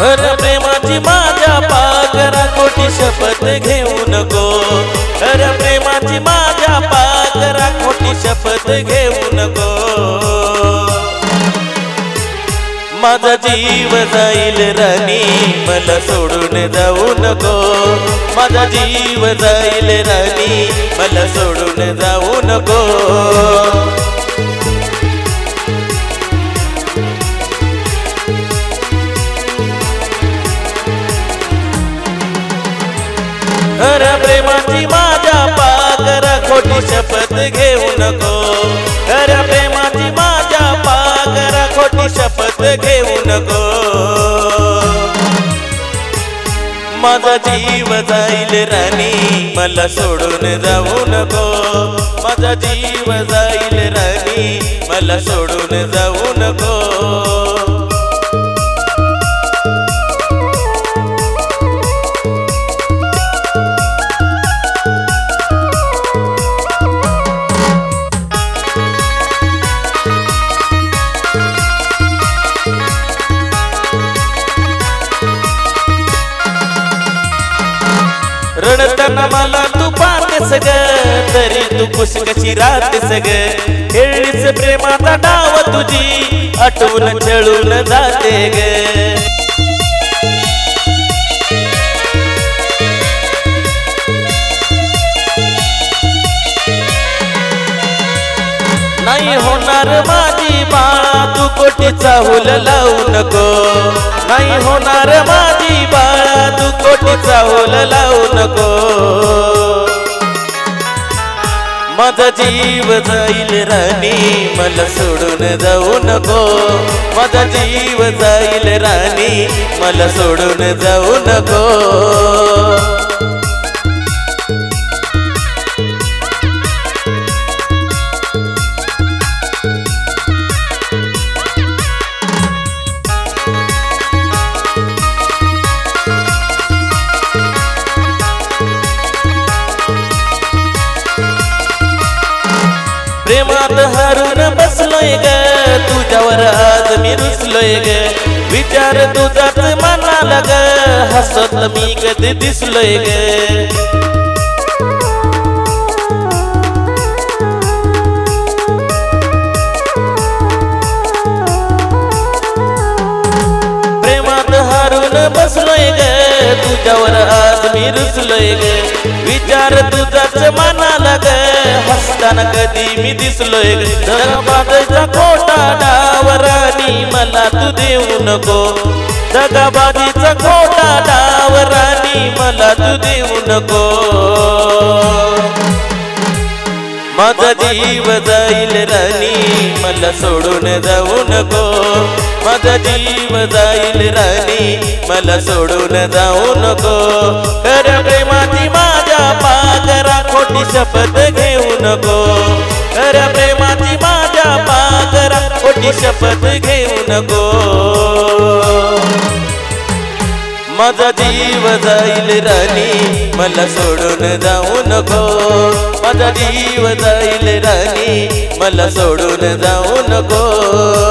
अरे प्रेमाची माझ्या पाकरा खोटी शपथ घेऊ नको, अरे प्रेमाची माझ्या पाकरा खोटी शपथ घेऊ नको। माझा जीव जाईल राणी मला सोडून जाऊ नको, माझा जीव जाईल राणी मला सोडून जाऊ नको। अरे प्रेमाची माझ्या पाकरा खोटी शपथ घेऊ नको, अरे प्रेमाची माझ्या पाकरा खोटी शपथ घेऊ नको। माझा जीव जाईल राणी मला सोडून जाऊ नको, माझा जीव जाईल राणी मला सोडून जाऊ नको। रडताना मला तू पाहतेस ग, तरी तू खुश कशी राहतेस ग। खेळलीच प्रेमाचा डाव तुझी आठवून छळून जाते ग। नाही होणार माझी बाळा तू कोटीचा हुल लावू नको, नाही होणार माझी बाळा तू कोटीचा हुल लावू नको। माझा जीव जाईल राणी मला सोडून जाऊ नको, माझा जीव जाईल राणी मला सोडून जाऊ नको। प्रेमात हरून बसलोय ग, तुझ्यावर आज मी रुसलोय ग। विचार तुझाच मनाला ग, हसत मी कधी दिसलोय ग। प्रेमात हरून बसलोय ग, तुझ्यावर आज मी रुसलोय ग। विचार तुझाच मनाला ग, हसताना कधी मी दिसलोय ग। दगाबाजीचा खोटा डाव राणी मला तू देऊ नको, दगाबाजीचा खोटा डाव राणी मला तू देऊ नको। माझा जीव जाईल राणी मला सोडून जाऊ नको, माझा जीव जाईल राणी मला सोडून जाऊ नको। खऱ्या प्रेमाची माझ्या पाकरा खोटी शपथ घेऊ नको, खऱ्या प्रेमाची माझ्या पाकरा खोटी शपथ घेऊ नको। माझा जीव जाईल राणी मला सोडून जाऊ नको, माझा जीव जाईल राणी मला सोडून जाऊ नको।